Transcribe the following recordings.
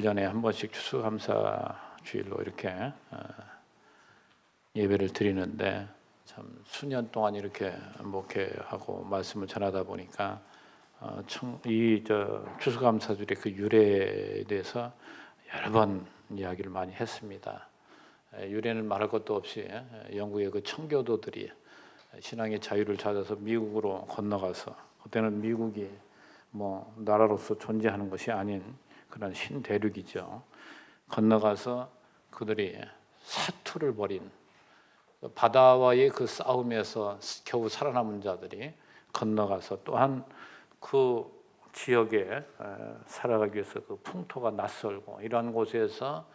1년에 한 번씩 추수감사 주일로 이렇게 예배를 드리는데 참 수년 동안 이렇게 목회하고 말씀을 전하다 보니까 추수감사주일의 그 유래에 대해서 여러 번 이야기를 많이 했습니다. 유래는 말할 것도 없이 영국의 그 청교도들이 신앙의 자유를 찾아서 미국으로 건너가서 그때는 미국이 뭐 나라로서 존재하는 것이 아닌 그런 신대륙이죠. 건너가서 그들이 사투를 벌인 바다와의 그 싸움에서 겨우 살아남은 자들이 건너가서 또한 그 지역에 살아가기 위해서 그 풍토가 낯설고 이러한 곳에서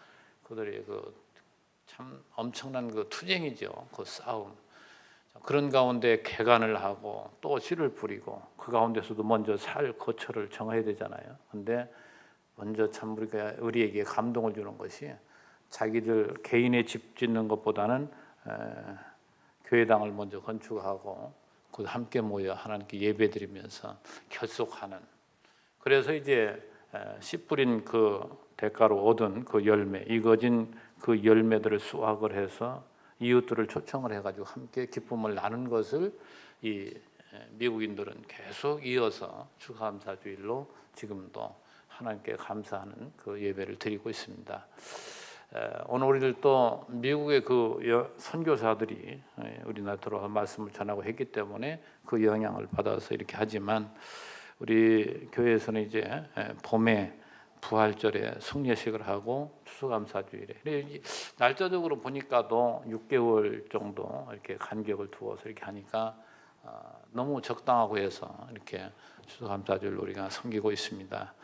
그들이 그 참 엄청난 그 투쟁이죠. 그 싸움. 그런 가운데 개간을 하고 또 씨를 뿌리고 그 가운데서도 먼저 살 거처를 정해야 되잖아요. 근데 먼저 참 우리에게 감동을 주는 것이 자기들 개인의 집 짓는 것보다는 교회당을 먼저 건축하고 그 함께 모여 하나님께 예배드리면서 결속하는. 그래서 이제 씨 뿌린 그 대가로 얻은 그 열매, 익어진 그 열매들을 수확을 해서 이웃들을 초청을 해가지고 함께 기쁨을 나눈 것을 이 미국인들은 계속 이어서 추수감사주일로 지금도 하나님께 감사하는 그 예배를 드리고 있습니다. 오늘 우리들도 미국의 그 선교사들이 우리나라 들어와 말씀을 전하고 했기 때문에 그 영향을 받아서 이렇게 하지만 우리 교회에서는 이제 봄에 부활절에 승례식을 하고 추수감사주일에 날짜적으로 보니까도 6개월 정도 이렇게 간격을 두어서 이렇게 하니까 너무 적당하고 해서 이렇게 추수감사주일 우리가 섬기고 있습니다.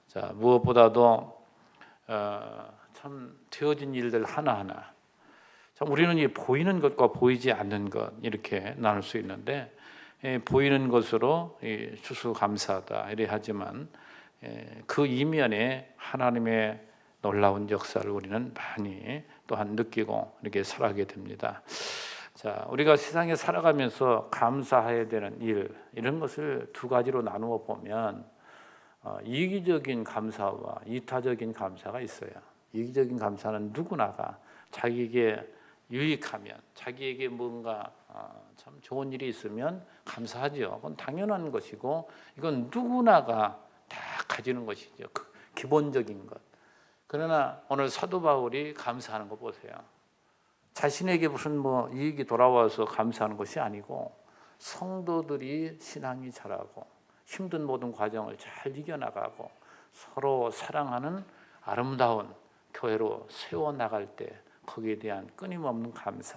자, 무엇보다도 참 되어진 일들 하나하나 참 우리는 이 보이는 것과 보이지 않는 것 이렇게 나눌 수 있는데 보이는 것으로 추수감사다 이래 하지만 그 이면에 하나님의 놀라운 역사를 우리는 많이 또한 느끼고 이렇게 살아가게 됩니다. 자, 우리가 세상에 살아가면서 감사해야 되는 일 이런 것을 두 가지로 나누어 보면 이기적인 감사와 이타적인 감사가 있어요. 이기적인 감사는 누구나가 자기에게 유익하면 자기에게 뭔가 참 좋은 일이 있으면 감사하죠. 그건 당연한 것이고 이건 누구나가 다 가지는 것이죠. 그 기본적인 것. 그러나 오늘 사도 바울이 감사하는 거 보세요. 자신에게 무슨 뭐 이익이 돌아와서 감사하는 것이 아니고 성도들이 신앙이 자라고 힘든 모든 과정을 잘 이겨나가고 서로 사랑하는 아름다운 교회로 세워나갈 때 거기에 대한 끊임없는 감사.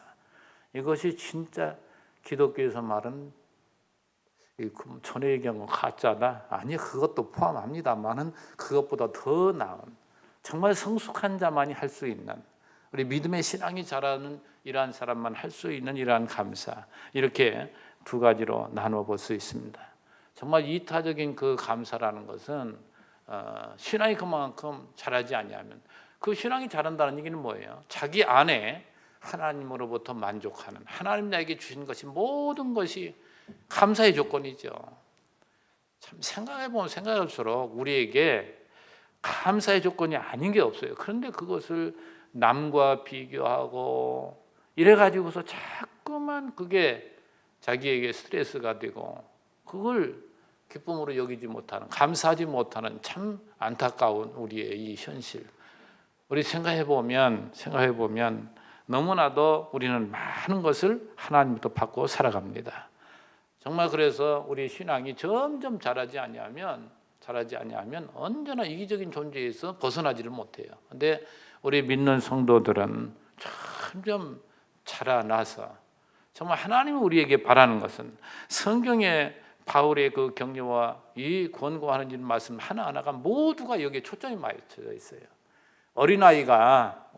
이것이 진짜 기독교에서 말은 전의 경우 가짜다? 아니, 그것도 포함합니다만은 그것보다 더 나은 정말 성숙한 자만이 할 수 있는 우리 믿음의 신앙이 자라는 이러한 사람만 할 수 있는 이러한 감사 이렇게 두 가지로 나누어 볼 수 있습니다. 정말 이타적인 그 감사라는 것은 신앙이 그만큼 자라지 아니하면 그 신앙이 자란다는 얘기는 뭐예요? 자기 안에 하나님으로부터 만족하는 하나님 나에게 주신 것이 모든 것이 감사의 조건이죠. 참 생각해보면 생각할수록 우리에게 감사의 조건이 아닌 게 없어요. 그런데 그것을 남과 비교하고 이래가지고서 자꾸만 그게 자기에게 스트레스가 되고 그걸 기쁨으로 여기지 못하는 감사하지 못하는 참 안타까운 우리의 이 현실. 우리 생각해보면 너무나도 우리는 많은 것을 하나님부터 받고 살아갑니다. 정말 그래서 우리 신앙이 점점 자라지 아니하면 언제나 이기적인 존재에서 벗어나지를 못해요. 근데 우리 믿는 성도들은 점점 자라나서 정말 하나님이 우리에게 바라는 것은 성경에 바울의 그 격려와 이 권고하는 말씀 하나하나가 모두가 여기에 초점이 맞춰져 있어요. 어린아이가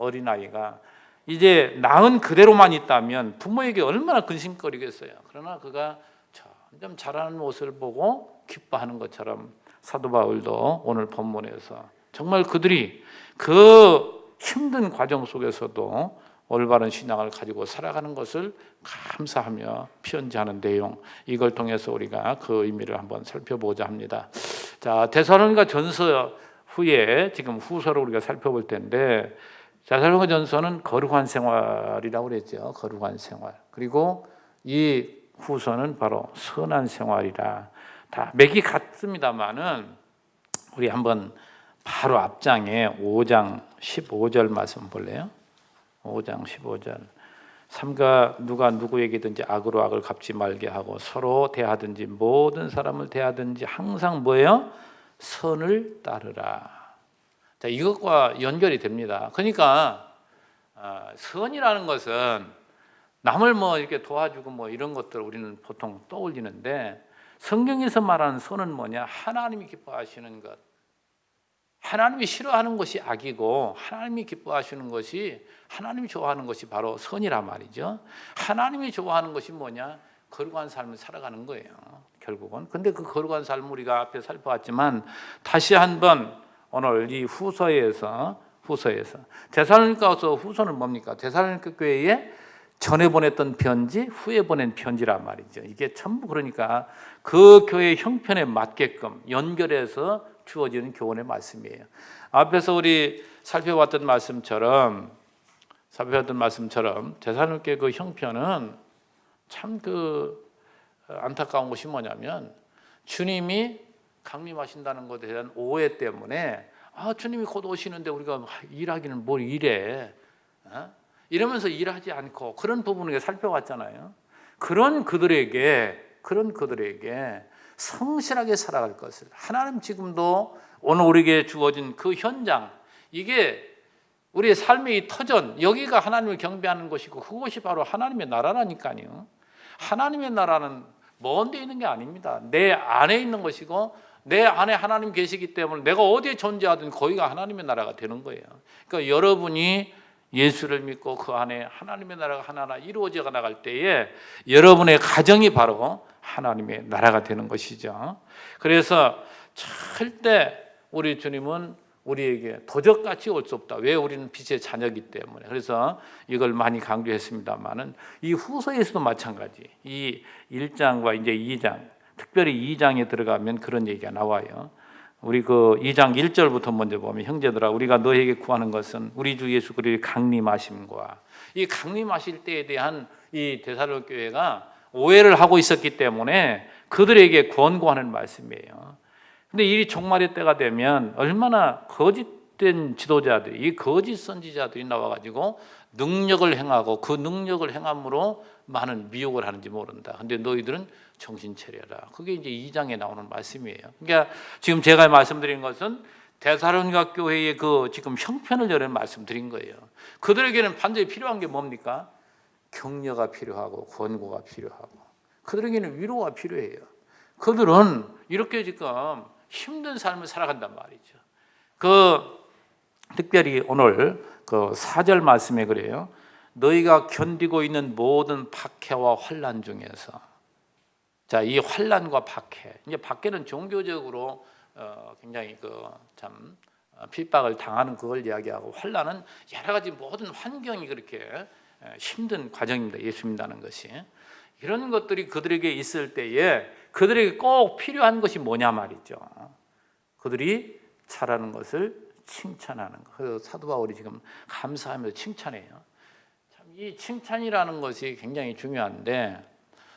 이제 낳은 그대로만 있다면 부모에게 얼마나 근심거리겠어요. 그러나 그가 점점 자라는 모습을 보고 기뻐하는 것처럼 사도 바울도 오늘 본문에서 정말 그들이 그 힘든 과정 속에서도 올바른 신앙을 가지고 살아가는 것을 감사하며 편지하는 내용, 이걸 통해서 우리가 그 의미를 한번 살펴보자 합니다. 자, 데살로니가 전서 후에 지금 후서를 우리가 살펴볼 텐데, 데살로니가전서는 거룩한 생활이라고 그랬죠. 거룩한 생활. 그리고 이 후서는 바로 선한 생활이라. 다 맥이 같습니다만은 우리 한번 바로 앞장에 5장 15절 말씀 볼래요? 5장 15절. 삼가 누가 누구에게든지 악으로 악을 갚지 말게 하고 서로 대하든지 모든 사람을 대하든지 항상 뭐예요? 선을 따르라. 자, 이것과 연결이 됩니다. 그러니까 선이라는 것은 남을 뭐 이렇게 도와주고 뭐 이런 것들 우리는 보통 떠올리는데, 성경에서 말하는 선은 뭐냐? 하나님이 기뻐하시는 것. 하나님이 싫어하는 것이 악이고 하나님이 기뻐하시는 것이, 하나님이 좋아하는 것이 바로 선이란 말이죠. 하나님이 좋아하는 것이 뭐냐? 거룩한 삶을 살아가는 거예요, 결국은. 근데 그 거룩한 삶을 우리가 앞에 살펴봤지만 다시 한번 오늘 이 후서에서 데살로니가서 후서는 뭡니까? 데살로니가 교회에 전에 보냈던 편지, 후에 보낸 편지란 말이죠. 이게 전부 그러니까 그 교회의 형편에 맞게끔 연결해서 주어지는 교훈의 말씀이에요. 앞에서 우리 살펴봤던 말씀처럼 데살로니가 그 형편은 참 안타까운 것이 뭐냐면, 주님이 강림하신다는 것에 대한 오해 때문에 주님이 곧 오시는데 우리가 일하기는 뭘 일해, 이러면서 일하지 않고 그런 부분을 살펴봤잖아요. 그런 그들에게 성실하게 살아갈 것을, 하나님 지금도 오늘 우리에게 주어진 그 현장, 이게 우리의 삶의 이 터전, 여기가 하나님을 경배하는 것이고 그것이 바로 하나님의 나라라니까요. 하나님의 나라는 먼 데 있는 게 아닙니다. 내 안에 있는 것이고 내 안에 하나님 계시기 때문에 내가 어디에 존재하든 거기가 하나님의 나라가 되는 거예요. 그러니까 여러분이 예수를 믿고 그 안에 하나님의 나라가 하나하나 이루어져 나갈 때에 여러분의 가정이 바로 하나님의 나라가 되는 것이죠. 그래서 절대 우리 주님은 우리에게 도적같이 올 수 없다. 왜? 우리는 빛의 자녀이기 때문에. 그래서 이걸 많이 강조했습니다만은 이 후서에서도 마찬가지. 이 1장과 이제 2장, 특별히 2장에 들어가면 그런 얘기가 나와요. 우리 그 2장 1절부터 먼저 보면, 형제들아 우리가 너에게 구하는 것은 우리 주 예수 그리스도의 강림하심과, 이 강림하실 때에 대한 이 데살로니가 교회가 오해를 하고 있었기 때문에 그들에게 권고하는 말씀이에요. 근데 이 종말의 때가 되면 얼마나 거짓된 지도자들이, 이 거짓 선지자들이 나와가지고 능력을 행하고 그 능력을 행함으로 많은 미혹을 하는지 모른다. 근데 너희들은 정신 차려라. 그게 이제 2장에 나오는 말씀이에요. 그러니까 지금 제가 말씀드린 것은 데살로니가 교회의 그 지금 형편을 여는 말씀드린 거예요. 그들에게는 반드시 필요한 게 뭡니까? 격려가 필요하고 권고가 필요하고, 그들에게는 위로가 필요해요. 그들은 이렇게 지금 힘든 삶을 살아간단 말이죠. 특별히 오늘 그 4절 말씀에 그래요. 너희가 견디고 있는 모든 박해와 환난 중에서, 자, 이 환난과 박해, 이제 박해는 종교적으로 굉장히 참 핍박을 당하는 그걸 이야기하고, 환난은 여러 가지 모든 환경이 그렇게 힘든 과정입니다. 예수 믿는다는 것이. 이런 것들이 그들에게 있을 때에 그들에게 꼭 필요한 것이 뭐냐 말이죠. 그들이 잘하는 것을 칭찬하는 것. 그래서 사도 바울이 지금 감사하면서 칭찬해요. 참 이 칭찬이라는 것이 굉장히 중요한데,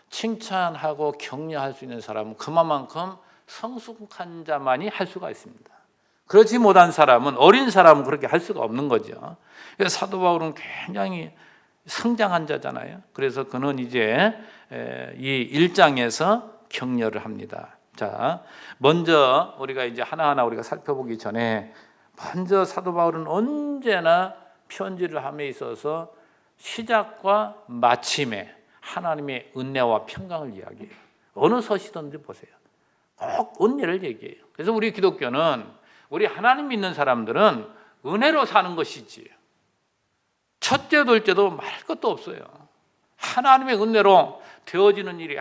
칭찬하고 격려할 수 있는 사람은 그만큼 성숙한 자만이 할 수가 있습니다. 그렇지 못한 사람은, 어린 사람은 그렇게 할 수가 없는 거죠. 그래서 사도 바울은 굉장히 성장한 자잖아요. 그래서 그는 이제 이 1장에서 격려를 합니다. 자, 먼저 우리가 이제 하나하나 우리가 살펴보기 전에, 먼저 사도 바울은 언제나 편지를 함에 있어서 시작과 마침에 하나님의 은혜와 평강을 이야기해요. 어느 서시든지 보세요. 꼭 은혜를 얘기해요. 그래서 우리 기독교는, 우리 하나님 믿는 사람들은 은혜로 사는 것이지, 첫째 둘째도 말할 것도 없어요. 하나님의 은혜로 되어지는 일이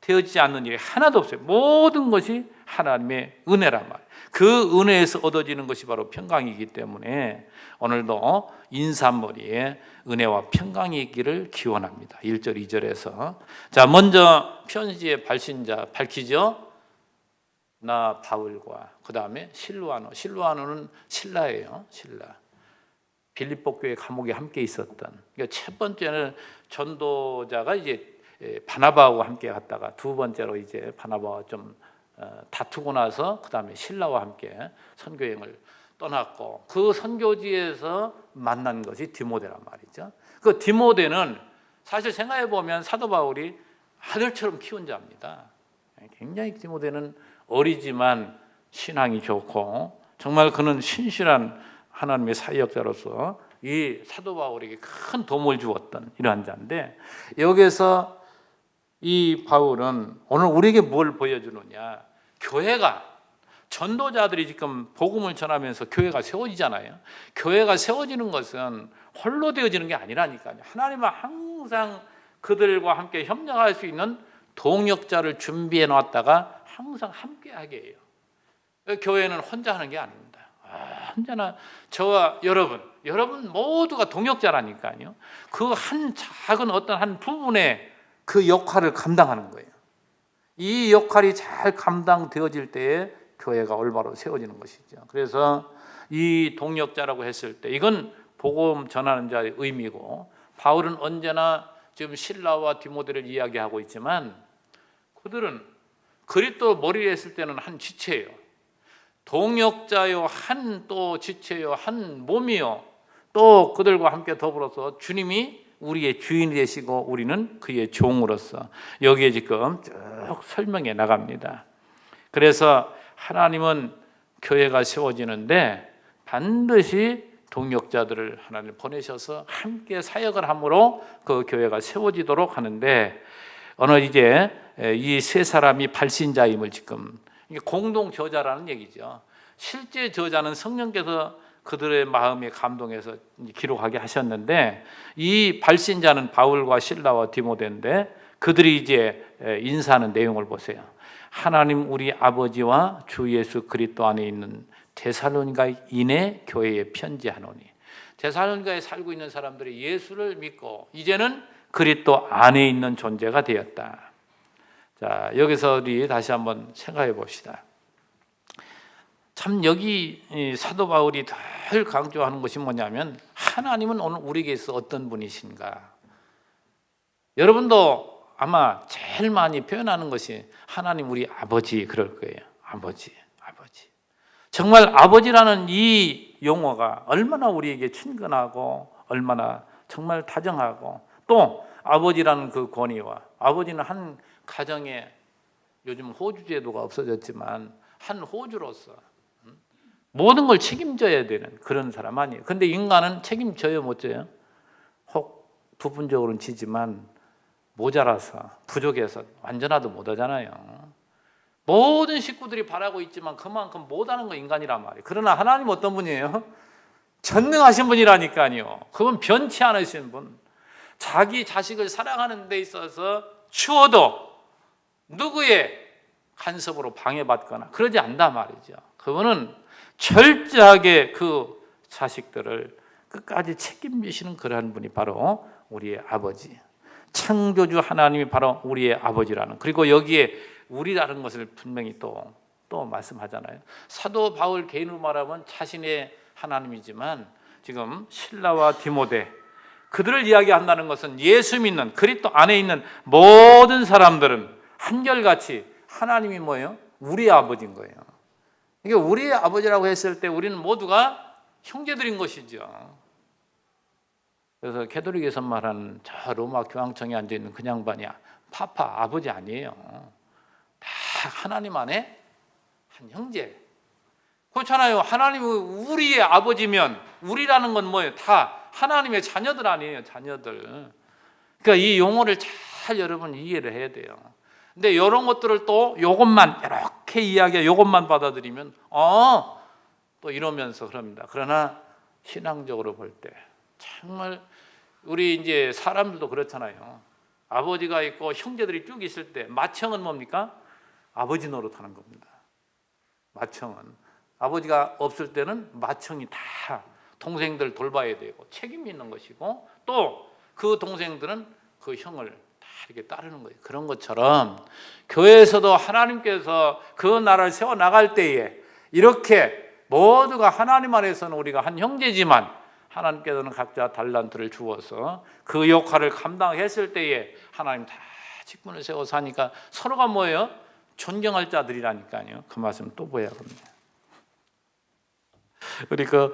되어지지 않는 일이 하나도 없어요. 모든 것이 하나님의 은혜란 말이에요. 그 은혜에서 얻어지는 것이 바로 평강이기 때문에 오늘도 인사머리에 은혜와 평강이 있기를 기원합니다. 1절 2절에서 자, 먼저 편지의 발신자 밝히죠. 나 바울과 그 다음에 실루아노는 신라예요. 신라. 빌립보 교회 감옥에 함께 있었던. 그러니까 첫 번째는 전도자가 이제 바나바하고 함께 갔다가 두 번째로 이제 바나바와 좀 다투고 나서 그 다음에 신라와 함께 선교행을 떠났고 그 선교지에서 만난 것이 디모데란 말이죠. 그 디모데는 사실 생각해 보면 사도 바울이 아들처럼 키운 자입니다. 굉장히 디모데는 어리지만 신앙이 좋고 정말 그는 신실한 하나님의 사역자로서 이 사도 바울에게 큰 도움을 주었던 이러한 자인데 여기서 이 바울은 오늘 우리에게 뭘 보여주느냐? 교회가 전도자들이 지금 복음을 전하면서 교회가 세워지잖아요. 교회가 세워지는 것은 홀로 되어지는 게 아니라니까요. 하나님은 항상 그들과 함께 협력할 수 있는 동역자를 준비해 놨다가 항상 함께 하게 해요. 교회는 혼자 하는 게 아닙니다. 언제나 저와 여러분 모두가 동역자라니까요. 그 한 작은 어떤 한 부분의 그 역할을 감당하는 거예요. 이 역할이 잘 감당되어질 때에 교회가 올바로 세워지는 것이죠. 그래서 이 동역자라고 했을 때 이건 복음 전하는 자의 의미고 바울은 언제나 지금 실라와 디모데를 이야기하고 있지만 그들은 그리스도 머리에 했을 때는 한 지체예요. 동역자요 한 또 지체요 한 몸이요 또 그들과 함께 더불어서 주님이 우리의 주인이 되시고 우리는 그의 종으로서 여기에 지금 쭉 설명해 나갑니다. 그래서 하나님은 교회가 세워지는데 반드시 동역자들을 하나님 보내셔서 함께 사역을 함으로 그 교회가 세워지도록 하는데 어느 이제 이 세 사람이 발신자임을 지금 공동 저자라는 얘기죠. 실제 저자는 성령께서 그들의 마음에 감동해서 기록하게 하셨는데 이 발신자는 바울과 실라와 디모데인데 그들이 이제 인사하는 내용을 보세요. 하나님 우리 아버지와 주 예수 그리스도 안에 있는 데살로니가인의 교회에 편지하노니. 데살로니가에 살고 있는 사람들이 예수를 믿고 이제는 그리스도 안에 있는 존재가 되었다. 자, 여기서 우리 다시 한번 생각해 봅시다. 참 여기 사도 바울이 늘 강조하는 것이 뭐냐면 하나님은 오늘 우리에게서 어떤 분이신가. 여러분도 아마 제일 많이 표현하는 것이 하나님 우리 아버지 그럴 거예요. 아버지. 정말 아버지라는 이 용어가 얼마나 우리에게 친근하고 얼마나 정말 다정하고 또 아버지라는 그 권위와 아버지는 한 가정에 요즘 호주 제도가 없어졌지만 한 호주로서 모든 걸 책임져야 되는 그런 사람 아니에요. 근데 인간은 책임져요 못 져요? 혹 부분적으로는 지지만 모자라서 부족해서 완전하도 못하잖아요. 모든 식구들이 바라고 있지만 그만큼 못하는 거 인간이란 말이에요. 그러나 하나님 어떤 분이에요? 전능하신 분이라니까요. 그건 변치 않으신 분. 자기 자식을 사랑하는 데 있어서 추워도 누구의 간섭으로 방해받거나 그러지 않단 말이죠. 그분은 철저하게 그 자식들을 끝까지 책임지시는 그러한 분이 바로 우리의 아버지. 창조주 하나님이 바로 우리의 아버지라는. 그리고 여기에 우리라는 것을 분명히 또 말씀하잖아요. 사도 바울 개인으로 말하면 자신의 하나님이지만 지금 실라와 디모데 그들을 이야기한다는 것은 예수 믿는 그리스도 안에 있는 모든 사람들은 한결같이 하나님이 뭐예요? 우리의 아버지인 거예요. 이게 우리의 아버지라고 했을 때 우리는 모두가 형제들인 것이죠. 그래서 캐톨릭에서 말하는 저 로마 교황청에 앉아있는 그 양반이야 파파 아버지 아니에요. 다 하나님 안에 한 형제. 그렇잖아요. 하나님이 우리의 아버지면 우리라는 건 뭐예요? 다 하나님의 자녀들 아니에요. 자녀들. 그러니까 이 용어를 잘 여러분 이해를 해야 돼요. 근데 이런 것들을 또 이것만 이렇게 이야기해 이것만 받아들이면 또 이러면서 그럽니다. 그러나 신앙적으로 볼 때 정말 우리 이제 사람들도 그렇잖아요. 아버지가 있고 형제들이 쭉 있을 때 맏형은 뭡니까? 아버지 노릇하는 겁니다. 맏형은 아버지가 없을 때는 맏형이 다 동생들 돌봐야 되고 책임이 있는 것이고 또 그 동생들은 그 형을 다 이렇게 따르는 거예요. 그런 것처럼 교회에서도 하나님께서 그 나라를 세워 나갈 때에 이렇게 모두가 하나님 안에서는 우리가 한 형제지만 하나님께서는 각자 달란트를 주어서 그 역할을 감당했을 때에 하나님 다 직분을 세워서 하니까 서로가 뭐예요? 존경할 자들이라니까요. 그 말씀 또 보여야겠네요. 우리 그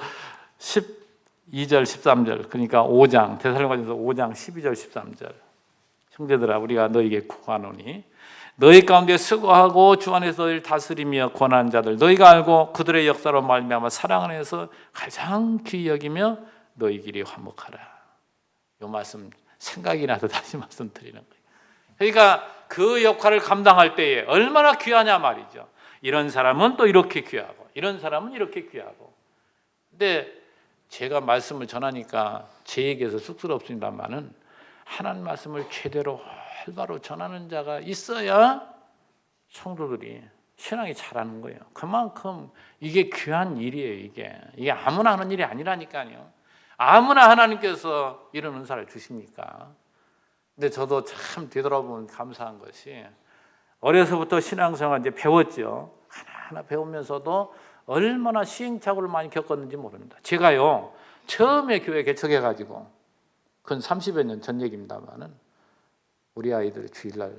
12절 13절 그러니까 5장 데살로니가전서 5장 12절 13절 형제들아 우리가 너희에게 구하노니 너희 가운데 수고하고 주 안에서 너희를 다스리며 권하는 자들 너희가 알고 그들의 역사로 말미암아 사랑 안에서 가장 귀히 여기며 너희 길이 화목하라. 이 말씀 생각이 나서 다시 말씀드리는 거예요. 그러니까 그 역할을 감당할 때에 얼마나 귀하냐 말이죠. 이런 사람은 또 이렇게 귀하고 이런 사람은 이렇게 귀하고. 근데 제가 말씀을 전하니까 제 얘기에서 쑥스럽습니다만은 하나님 말씀을 제대로 활바로 전하는 자가 있어야 성도들이 신앙이 잘하는 거예요. 그만큼 이게 귀한 일이에요. 이게 아무나 하는 일이 아니라니까요. 아무나 하나님께서 이런 은사를 주십니까? 근데 저도 참 되돌아보면 감사한 것이 어려서부터 신앙생활 이제 배웠죠. 하나하나 배우면서도 얼마나 시행착오를 많이 겪었는지 모릅니다. 제가요 처음에 교회 개척해가지고 그건 30여 년 전 얘기입니다만은 우리 아이들 주일날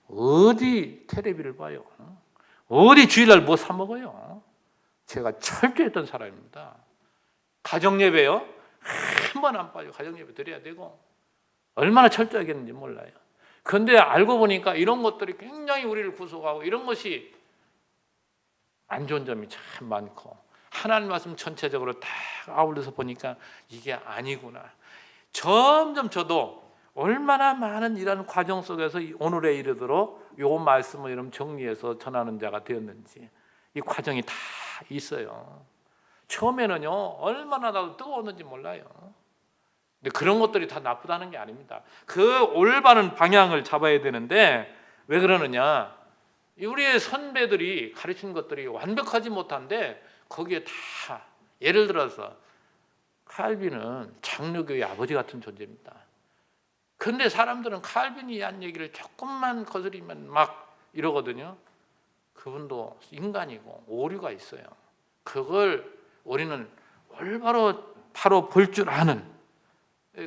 어디 텔레비를 봐요? 어디 주일날 뭐 사 먹어요? 제가 철저했던 사람입니다. 가정예배요? 한 번 안 빠지고 가정예배 드려야 되고 얼마나 철저하겠는지 몰라요. 그런데 알고 보니까 이런 것들이 굉장히 우리를 구속하고 이런 것이 안 좋은 점이 참 많고 하나님 말씀 전체적으로 다 아울러서 보니까 이게 아니구나. 점점 저도 얼마나 많은 이런 과정 속에서 오늘에 이르도록 요 말씀을 이런 정리해서 전하는 자가 되었는지 이 과정이 다 있어요. 처음에는요 얼마나 나도 뜨거웠는지 몰라요. 근데 그런 것들이 다 나쁘다는 게 아닙니다. 그 올바른 방향을 잡아야 되는데 왜 그러느냐? 우리의 선배들이 가르친 것들이 완벽하지 못한데 거기에 다 예를 들어서 칼빈은 장로교의 아버지 같은 존재입니다. 그런데 사람들은 칼빈이 한 얘기를 조금만 거스리면 막 이러거든요. 그분도 인간이고 오류가 있어요. 그걸 우리는 올바로 바로 볼 줄 아는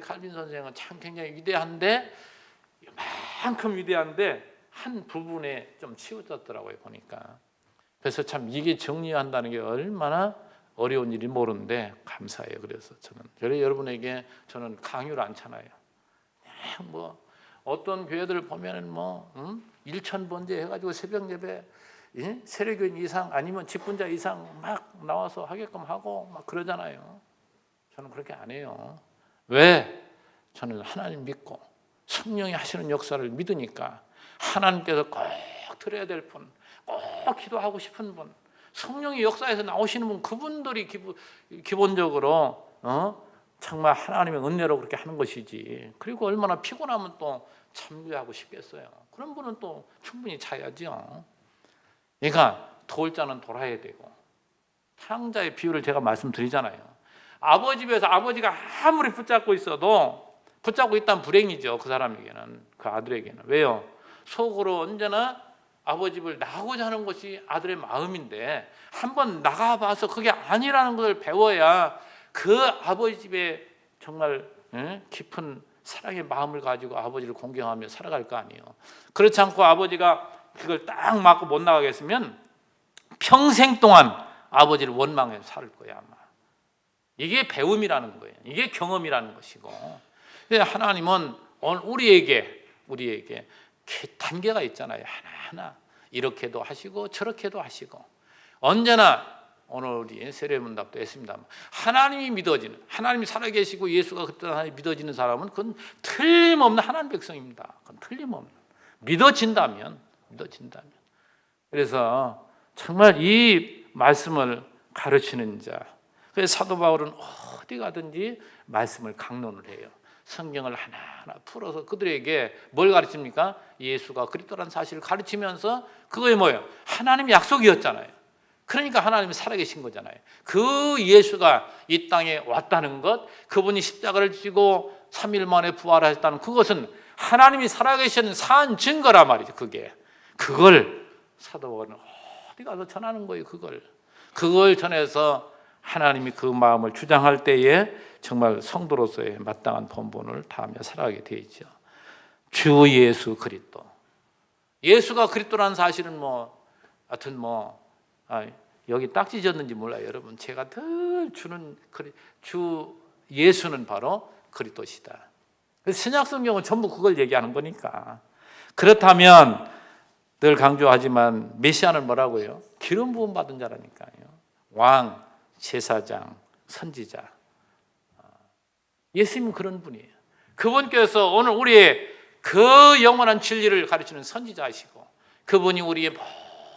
칼빈 선생은 참 굉장히 위대한데 이만큼 위대한데 한 부분에 좀 치우쳤더라고요 보니까. 그래서 참 이게 정리한다는 게 얼마나 어려운 일이 모르는데 감사해요. 그래서 저는 여러분에게 저는 강요를 안 차나요. 뭐 어떤 교회들 보면은 뭐 1,000번제 해가지고 새벽 예배 세례교인 이상 아니면 직분자 이상 막 나와서 하게끔 하고 막 그러잖아요. 저는 그렇게 안 해요. 왜? 저는 하나님 믿고 성령이 하시는 역사를 믿으니까 하나님께서 꼭 드려야 될 분, 꼭 기도하고 싶은 분, 성령이 역사에서 나오시는 분, 그분들이 기본적으로 정말 하나님의 은혜로 그렇게 하는 것이지. 그리고 얼마나 피곤하면 또 참여하고 싶겠어요. 그런 분은 또 충분히 자야죠. 그러니까 도울 자는 돌아야 되고 탕자의 비유를 제가 말씀드리잖아요. 아버지 집에서 아버지가 아무리 붙잡고 있어도 붙잡고 있다면 불행이죠. 그 사람에게는, 그 아들에게는. 왜요? 속으로 언제나 아버지 집을 나가고자 하는 것이 아들의 마음인데 한번 나가봐서 그게 아니라는 것을 배워야 그 아버지 집에 정말 깊은 사랑의 마음을 가지고 아버지를 공경하며 살아갈 거 아니에요. 그렇지 않고 아버지가 그걸 딱 맞고 못 나가겠으면 평생 동안 아버지를 원망해서 살 거야 아마. 이게 배움이라는 거예요. 이게 경험이라는 것이고. 하나님은 우리에게 단계가 있잖아요. 하나하나 이렇게도 하시고 저렇게도 하시고 언제나 오늘 우리 세례문답도 했습니다만 하나님이 믿어지는, 하나님이 살아계시고 예수가 그때 하나님 믿어지는 사람은 그건 틀림없는 하나님 백성입니다. 그건 틀림없는 믿어진다면. 그래서 정말 이 말씀을 가르치는 자. 그래서 사도 바울은 어디 가든지 말씀을 강론을 해요. 성경을 하나하나 풀어서 그들에게 뭘 가르칩니까? 예수가 그리스도라는 사실을 가르치면서 그거에 뭐예요? 하나님의 약속이었잖아요. 그러니까 하나님이 살아계신 거잖아요. 그 예수가 이 땅에 왔다는 것, 그분이 십자가를 지고 3일 만에 부활하셨다는 그것은 하나님이 살아계신 산 증거란 말이죠. 그걸 사도 바울은 어디 가서 전하는 거예요. 그걸 전해서 하나님이 그 마음을 주장할 때에 정말 성도로서의 마땅한 본분을 다하며 살아가게 되어 있죠. 주 예수 그리스도. 예수가 그리스도라는 사실은 하여튼 여기 딱 찢었는지 몰라요. 여러분, 제가 늘 주 예수는 바로 그리스도시다. 신약 성경은 전부 그걸 얘기하는 거니까. 그렇다면 늘 강조하지만 메시아는 뭐라고요? 기름 부음 받은 자라니까요. 왕, 제사장, 선지자. 예수님은 그런 분이에요. 그분께서 오늘 우리의 그 영원한 진리를 가르치는 선지자이시고, 그분이 우리의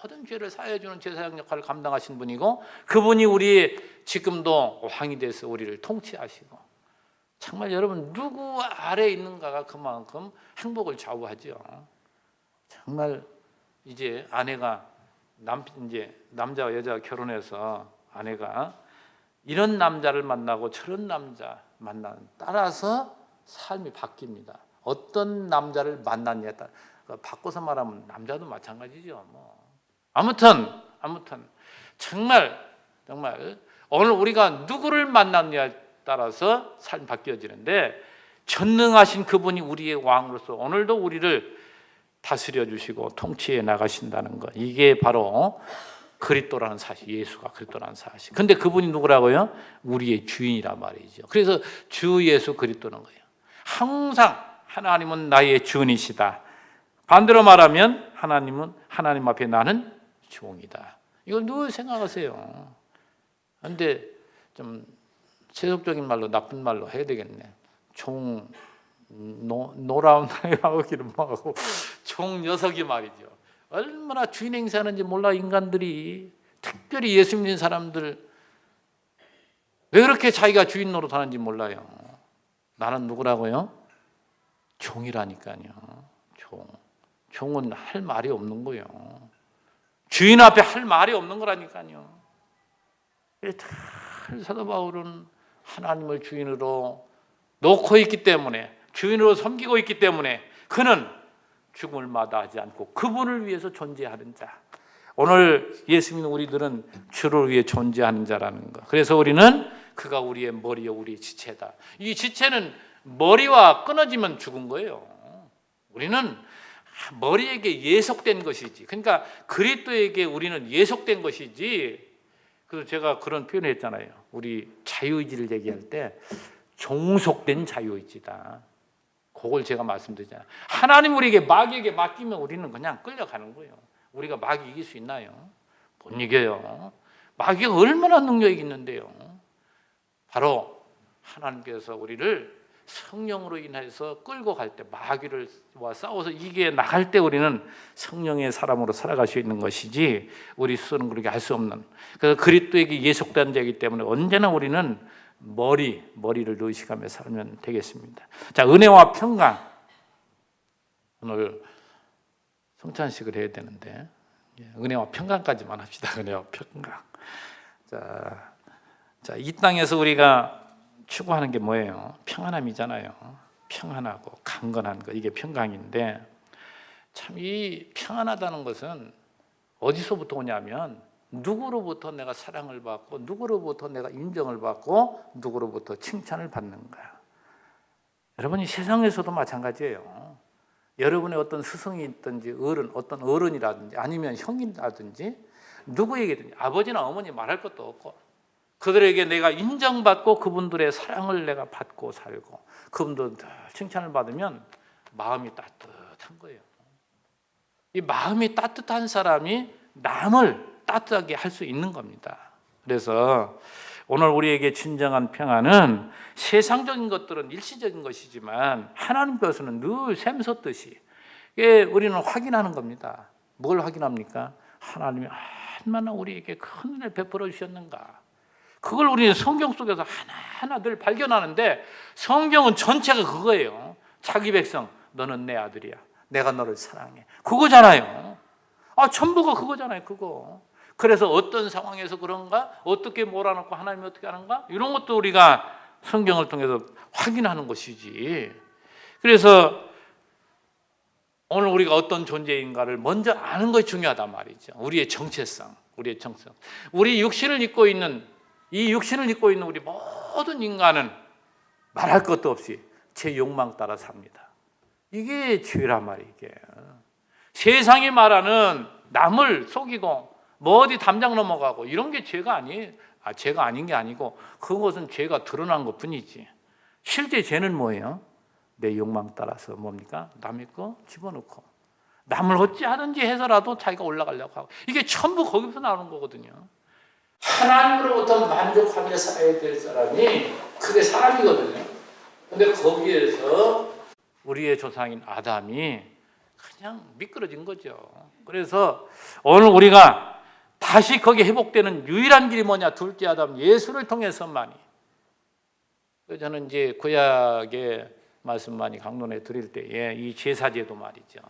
모든 죄를 사해주는 제사장 역할을 감당하신 분이고, 그분이 우리 지금도 왕이 돼서 우리를 통치하시고, 정말 여러분 누구 아래에 있는가가 그만큼 행복을 좌우하죠. 정말 이제 아내가 남자와 여자가 결혼해서 아내가 이런 남자를 만나고 저런 남자 만나는 따라서 삶이 바뀝니다. 어떤 남자를 만났냐에 따라 바꿔서 말하면 남자도 마찬가지죠. 아무튼 정말 오늘 우리가 누구를 만났냐에 따라서 삶이 바뀌어지는데, 전능하신 그분이 우리의 왕으로서 오늘도 우리를 다스려 주시고 통치해 나가신다는 것, 이게 바로 그리스도라는 사실, 예수가 그리스도라는 사실. 근데 그분이 누구라고요? 우리의 주인이란 말이죠. 그래서 주 예수 그리스도는 거예요. 항상 하나님은 나의 주인이시다. 반대로 말하면 하나님 앞에 나는 종이다. 이걸 늘 생각하세요. 그런데 좀 세속적인 말로, 나쁜 말로 해야 되겠네. 노라운 나이하기를 뭐하고 종 녀석이 말이죠. 얼마나 주인 행세하는지 몰라. 인간들이, 특별히 예수 믿는 사람들 왜 그렇게 자기가 주인 노릇하는지 몰라요. 나는 누구라고요? 종이라니까요. 종은 할 말이 없는 거예요. 주인 앞에 할 말이 없는 거라니까요. 사도 바울은 하나님을 주인으로 놓고 있기 때문에, 주인으로 섬기고 있기 때문에 그는 죽음을 마다하지 않고 그분을 위해서 존재하는 자. 오늘 예수 믿는 우리들은 주를 위해 존재하는 자라는 것. 그래서 우리는 그가 우리의 머리요 우리의 지체다. 이 지체는 머리와 끊어지면 죽은 거예요. 우리는 머리에게 예속된 것이지. 그러니까 그리스도에게 우리는 예속된 것이지. 그래서 제가 그런 표현을 했잖아요. 우리 자유의지를 얘기할 때 종속된 자유의지다. 그걸 제가 말씀드리잖아요. 하나님 우리에게 마귀에게 맡기면 우리는 그냥 끌려가는 거예요. 우리가 마귀 이길 수 있나요? 못 이겨요. 마귀가 얼마나 능력이 있는데요. 바로 하나님께서 우리를 성령으로 인해서 끌고 갈 때, 마귀와 싸워서 이겨 나갈 때 우리는 성령의 사람으로 살아갈 수 있는 것이지, 우리 스스로는 그렇게 할 수 없는. 그래서 그리스도에게 예속된 자이기 때문에 언제나 우리는 머리를 의식하며 살면 되겠습니다. 자, 은혜와 평강. 오늘 성찬식을 해야 되는데 은혜와 평강까지만 합시다. 은혜와 평강. 자, 이 땅에서 우리가 추구하는 게 뭐예요? 평안함이잖아요. 평안하고 강건한 것, 이게 평강인데, 참 이 평안하다는 것은 어디서부터 오냐면 누구로부터 내가 사랑을 받고, 누구로부터 내가 인정을 받고, 누구로부터 칭찬을 받는 거야. 여러분이 세상에서도 마찬가지예요. 여러분의 어떤 스승이 있든지 어떤 어른이라든지 아니면 형이라든지 누구에게든지, 아버지나 어머니 말할 것도 없고, 그들에게 내가 인정받고 그분들의 사랑을 내가 받고 살고 그분들 칭찬을 받으면 마음이 따뜻한 거예요. 이 마음이 따뜻한 사람이 남을 따뜻하게 할 수 있는 겁니다. 그래서 오늘 우리에게 진정한 평안은 세상적인 것들은 일시적인 것이지만 하나님께서는 늘 샘솟듯이 우리는 확인하는 겁니다. 뭘 확인합니까? 하나님이 얼마나 우리에게 큰 은혜를 베풀어 주셨는가. 그걸 우리는 성경 속에서 하나하나 늘 발견하는데, 성경은 전체가 그거예요. 자기 백성, 너는 내 아들이야. 내가 너를 사랑해. 그거잖아요. 전부가 그거잖아요. 그래서 어떤 상황에서 그런가? 어떻게 몰아넣고 하나님이 어떻게 하는가? 이런 것도 우리가 성경을 통해서 확인하는 것이지. 그래서 오늘 우리가 어떤 존재인가를 먼저 아는 것이 중요하단 말이죠. 우리의 정체성, 우리의 정체성. 우리 육신을 입고 있는 이 육신을 입고 있는 우리 모든 인간은 말할 것도 없이 제 욕망 따라 삽니다. 이게 죄란 말이에요. 이게. 세상이 말하는 남을 속이고 뭐 어디 담장 넘어가고 이런 게 죄가 아니에요. 죄가 아닌 게 아니고 그것은 죄가 드러난 것뿐이지. 실제 죄는 뭐예요? 내 욕망 따라서 뭡니까? 남의 거 집어넣고 남을 어찌하든지 해서라도 자기가 올라가려고 하고 이게 전부 거기서 나오는 거거든요. 하나님으로부터 만족하며 살아야 될 사람이 그게 사람이거든요. 근데 거기에서 우리의 조상인 아담이 그냥 미끄러진 거죠. 그래서 오늘 우리가 다시 거기 회복되는 유일한 길이 뭐냐? 둘째 아담 예수를 통해서만이. 저는 이제 구약의 말씀 많이 강론해 드릴 때에 이 제사제도 말이죠.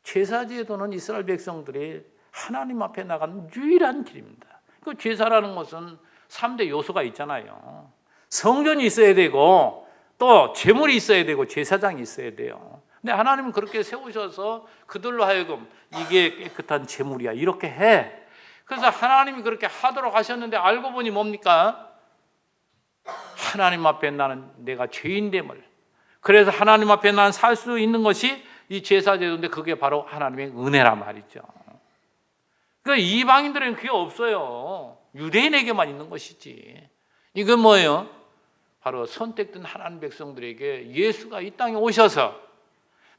제사제도는 이스라엘 백성들이 하나님 앞에 나가는 유일한 길입니다. 그 제사라는 것은 3대 요소가 있잖아요. 성전이 있어야 되고 또 제물이 있어야 되고 제사장이 있어야 돼요. 근데 하나님은 그렇게 세우셔서 그들로 하여금 이게 깨끗한 제물이야 이렇게 해. 그래서 하나님이 그렇게 하도록 하셨는데 알고 보니 뭡니까? 하나님 앞에 나는 내가 죄인됨을, 그래서 하나님 앞에 난 살 수 있는 것이 이 제사제도인데 그게 바로 하나님의 은혜란 말이죠. 그러니까 이방인들은 그게 없어요. 유대인에게만 있는 것이지. 이건 뭐예요? 바로 선택된 하나님 백성들에게 예수가 이 땅에 오셔서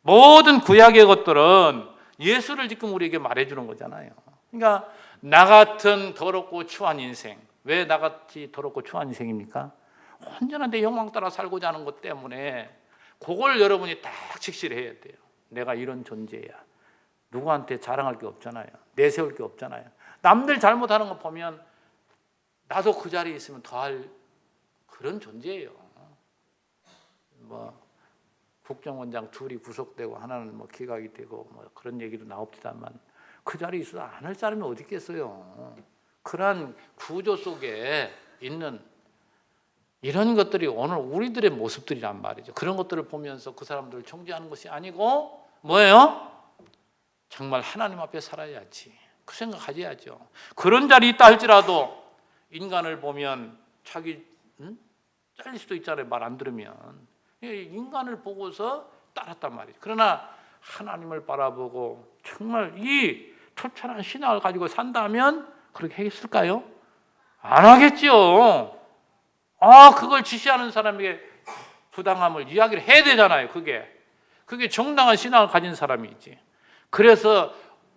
모든 구약의 것들은 예수를 지금 우리에게 말해주는 거잖아요. 그러니까 나 같은 더럽고 추한 인생, 왜 나같이 더럽고 추한 인생입니까? 온전한 내 욕망 따라 살고자 하는 것 때문에 그걸 여러분이 딱 직시를 해야 돼요. 내가 이런 존재야. 누구한테 자랑할 게 없잖아요. 내세울 게 없잖아요. 남들 잘못하는 거 보면 나도 그 자리에 있으면 더할 그런 존재예요. 뭐 국정원장 둘이 구속되고 하나는 뭐 기각이 되고 뭐 그런 얘기도 나옵니다만 그 자리에 있어도 안 할 사람이 어디 있겠어요. 그러한 구조 속에 있는 이런 것들이 오늘 우리들의 모습들이란 말이죠. 그런 것들을 보면서 그 사람들을 정죄하는 것이 아니고 뭐예요? 정말 하나님 앞에 살아야지. 그 생각 가져야죠. 그런 자리 있다 할지라도 인간을 보면 자기 잘릴 수도 있잖아요. 말 안 들으면. 인간을 보고서 따랐단 말이죠. 그러나 하나님을 바라보고 정말 이 초천한 신앙을 가지고 산다면 그렇게 했을까요? 안 하겠죠. 그걸 지시하는 사람에게 부당함을 이야기를 해야 되잖아요. 그게 정당한 신앙을 가진 사람이지. 그래서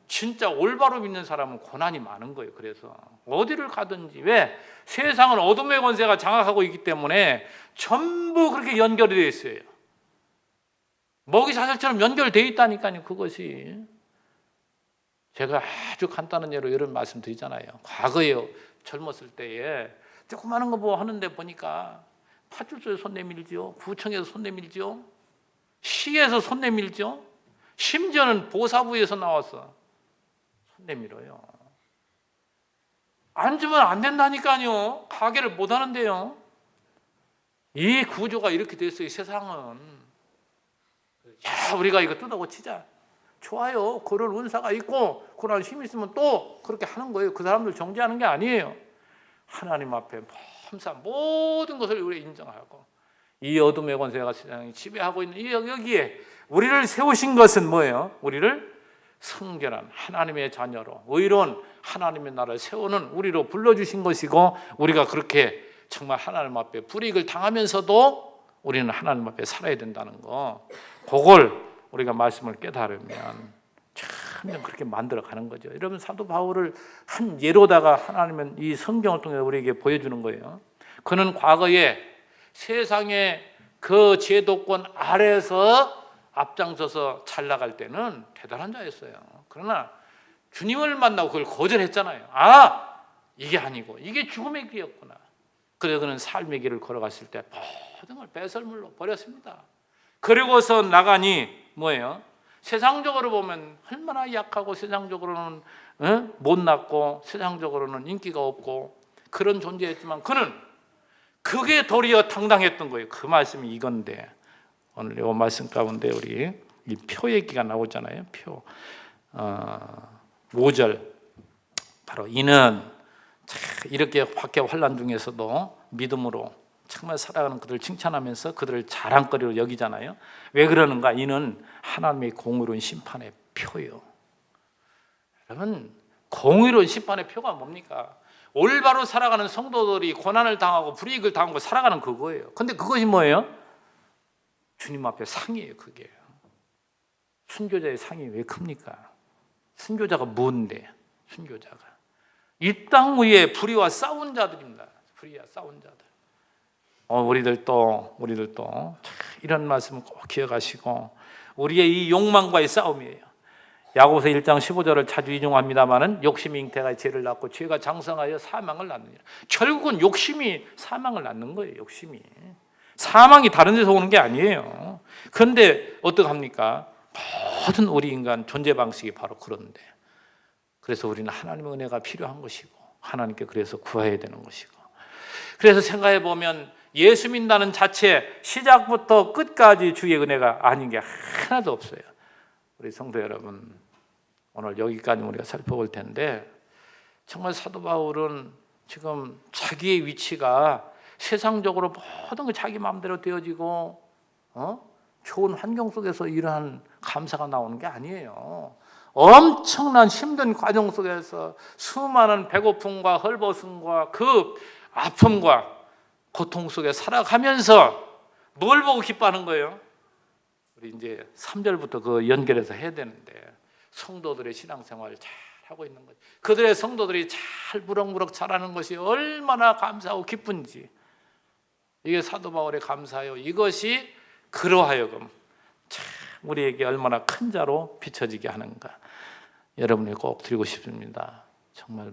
진짜 올바로 믿는 사람은 고난이 많은 거예요. 그래서 어디를 가든지, 왜? 세상은 어둠의 권세가 장악하고 있기 때문에 전부 그렇게 연결이 되어 있어요. 먹이 사슬처럼 연결되어 있다니까요. 그것이. 제가 아주 간단한 예로 이런 말씀 드리잖아요. 과거에 젊었을 때에 조그마한 거 뭐 하는데 보니까 파출소에 손 내밀죠. 구청에서 손 내밀죠. 시에서 손 내밀죠. 심지어는 보사부에서 나와서 손 내밀어요. 안 주면 안 된다니까요. 가게를 못 하는데요. 이 구조가 이렇게 됐어요. 세상은. 우리가 이거 뜯어고치자. 좋아요. 그런 은사가 있고 그런 힘이 있으면 또 그렇게 하는 거예요. 그 사람들 정죄하는 게 아니에요. 하나님 앞에 항상 모든 것을 우리 인정하고 이 어둠의 권세가 세상에 지배하고 있는 여기에 우리를 세우신 것은 뭐예요? 우리를 성결한 하나님의 자녀로 의로운 하나님의 나라를 세우는 우리로 불러주신 것이고 우리가 그렇게 정말 하나님 앞에 불이익을 당하면서도 우리는 하나님 앞에 살아야 된다는 거, 그걸 우리가 말씀을 깨달으면 참 그렇게 만들어가는 거죠. 여러분, 사도 바울을 한 예로다가 하나님은 이 성경을 통해 우리에게 보여주는 거예요. 그는 과거에 세상의 그 제도권 아래에서 앞장서서 잘 나갈 때는 대단한 자였어요. 그러나 주님을 만나고 그걸 거절했잖아요. 이게 아니고 이게 죽음의 길이었구나. 그래서 그는 삶의 길을 걸어갔을 때 모든 걸 배설물로 버렸습니다. 그리고서 나가니 뭐예요? 세상적으로 보면 얼마나 약하고 세상적으로는 못났고 세상적으로는 인기가 없고 그런 존재였지만 그는 그게 도리어 당당했던 거예요. 그 말씀이 이건데 오늘 이 말씀 가운데 우리 이 표 얘기가 나오잖아요. 표 5절 바로 이는 이렇게 박해 환난 중에서도 믿음으로 정말 살아가는 그들을 칭찬하면서 그들을 자랑거리로 여기잖아요. 왜 그러는가? 이는 하나님의 공의로운 심판의 표예요. 여러분, 공의로운 심판의 표가 뭡니까? 올바로 살아가는 성도들이 고난을 당하고 불이익을 당하고 살아가는 그거예요. 근데 그것이 뭐예요? 주님 앞에 상이에요. 그게 순교자의 상이 왜 큽니까? 순교자가 뭔데? 순교자가 이 땅 위에 불의와 싸운 자들입니다. 불의와 싸운 자들. 우리들도 이런 말씀 꼭 기억하시고 우리의 이 욕망과의 싸움이에요. 야고보서 1장 15절을 자주 인용합니다마는 욕심이 잉태가 죄를 낳고 죄가 장성하여 사망을 낳느니라. 결국은 욕심이 사망을 낳는 거예요. 욕심이 사망이 다른 데서 오는 게 아니에요. 그런데 어떡합니까? 모든 우리 인간 존재 방식이 바로 그런데 그래서 우리는 하나님의 은혜가 필요한 것이고 하나님께 그래서 구해야 되는 것이고 그래서 생각해 보면 예수 믿는다는 자체 시작부터 끝까지 주의 은혜가 아닌 게 하나도 없어요. 우리 성도 여러분 오늘 여기까지 우리가 살펴볼 텐데 정말 사도 바울은 지금 자기의 위치가 세상적으로 모든 게 자기 마음대로 되어지고 좋은 환경 속에서 이러한 감사가 나오는 게 아니에요. 엄청난 힘든 과정 속에서 수많은 배고픔과 헐벗음과 그 아픔과 고통 속에 살아가면서 뭘 보고 기뻐하는 거예요? 우리 이제 3절부터 그 연결해서 해야 되는데 성도들의 신앙생활을 잘 하고 있는 거죠. 그들의 성도들이 잘 무럭무럭 자라는 것이 얼마나 감사하고 기쁜지 이게 사도 바울의 감사예요. 이것이 그러하여금 참 우리에게 얼마나 큰 자로 비춰지게 하는가 여러분이 꼭 드리고 싶습니다. 정말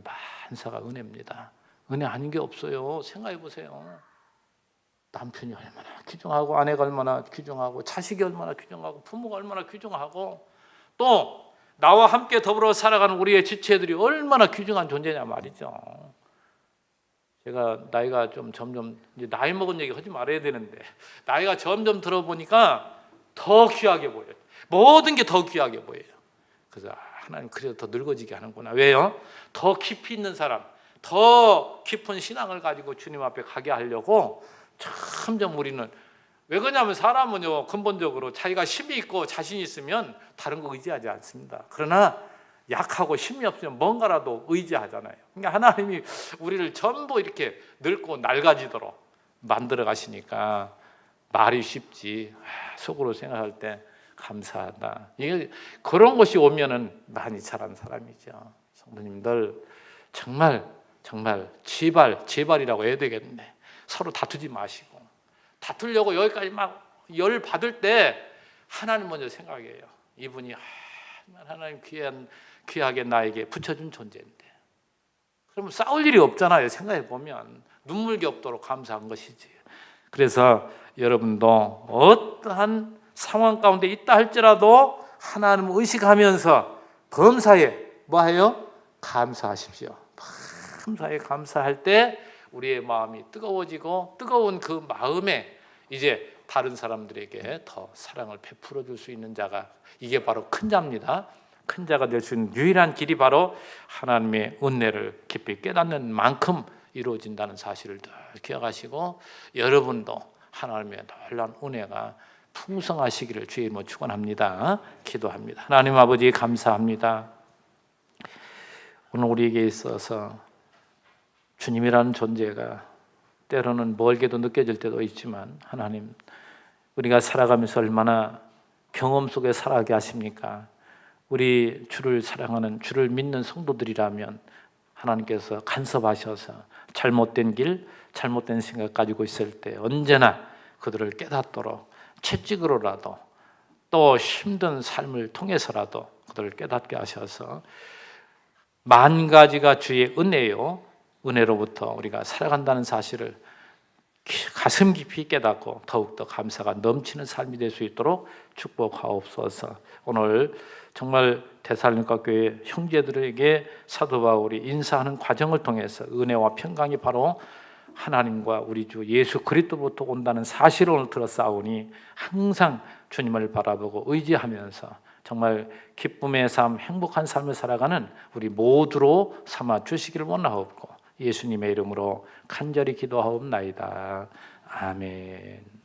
만사가 은혜입니다. 은혜 아닌 게 없어요. 생각해 보세요. 남편이 얼마나 귀중하고 아내가 얼마나 귀중하고 자식이 얼마나 귀중하고 부모가 얼마나 귀중하고 또 나와 함께 더불어 살아가는 우리의 지체들이 얼마나 귀중한 존재냐 말이죠. 제가 나이가 좀 점점 이제 나이 먹은 얘기 하지 말아야 되는데 나이가 점점 들어보니까 더 귀하게 보여요. 모든 게 더 귀하게 보여요. 그래서 하나님 그래도 더 늙어지게 하는구나. 왜요? 더 깊이 있는 사람, 더 깊은 신앙을 가지고 주님 앞에 가게 하려고 점점 우리는 왜 그러냐면 사람은요 근본적으로 자기가 힘이 있고 자신이 있으면 다른 거 의지하지 않습니다. 그러나 약하고 힘이 없으면 뭔가라도 의지하잖아요. 그러니까 하나님이 우리를 전부 이렇게 늙고 낡아지도록 만들어 가시니까 말이 쉽지 속으로 생각할 때 감사하다. 이게 그런 것이 오면은 많이 자란 사람이죠. 성도님들 정말 제발이라고 해야 되겠네. 서로 다투지 마시고 다투려고 여기까지 막 열 받을 때 하나님 먼저 생각해요. 이분이 하나님 귀하게 나에게 붙여준 존재인데 그러면 싸울 일이 없잖아요. 생각해 보면 눈물겹도록 감사한 것이지. 그래서 여러분도 어떠한 상황 가운데 있다 할지라도 하나님을 의식하면서 범사에 뭐해요? 감사하십시오. 범사에 감사할 때 우리의 마음이 뜨거워지고 뜨거운 그 마음에 이제 다른 사람들에게 더 사랑을 베풀어 줄 수 있는 자가 이게 바로 큰 자입니다. 큰 자가 될 수 있는 유일한 길이 바로 하나님의 은혜를 깊이 깨닫는 만큼 이루어진다는 사실을 늘 기억하시고 여러분도 하나님의 놀라운 은혜가 풍성하시기를 주의 이름으로 축원합니다. 기도합니다. 하나님 아버지 감사합니다. 오늘 우리에게 있어서 주님이라는 존재가 때로는 멀게도 느껴질 때도 있지만 하나님 우리가 살아가면서 얼마나 경험 속에 살아가게 하십니까? 우리 주를 사랑하는 주를 믿는 성도들이라면 하나님께서 간섭하셔서 잘못된 길, 잘못된 생각 가지고 있을 때 언제나 그들을 깨닫도록 채찍으로라도 또 힘든 삶을 통해서라도 그들을 깨닫게 하셔서 만 가지가 주의 은혜요 은혜로부터 우리가 살아간다는 사실을 가슴 깊이 깨닫고 더욱더 감사가 넘치는 삶이 될 수 있도록 축복하옵소서. 오늘 정말 데살로니가 교회 형제들에게 사도 바울이 인사하는 과정을 통해서 은혜와 평강이 바로 하나님과 우리 주 예수 그리스도부터 온다는 사실을 오늘 들었사오니 항상 주님을 바라보고 의지하면서 정말 기쁨의 삶, 행복한 삶을 살아가는 우리 모두로 삼아 주시기를 원하옵고 예수님의 이름으로 간절히 기도하옵나이다. 아멘.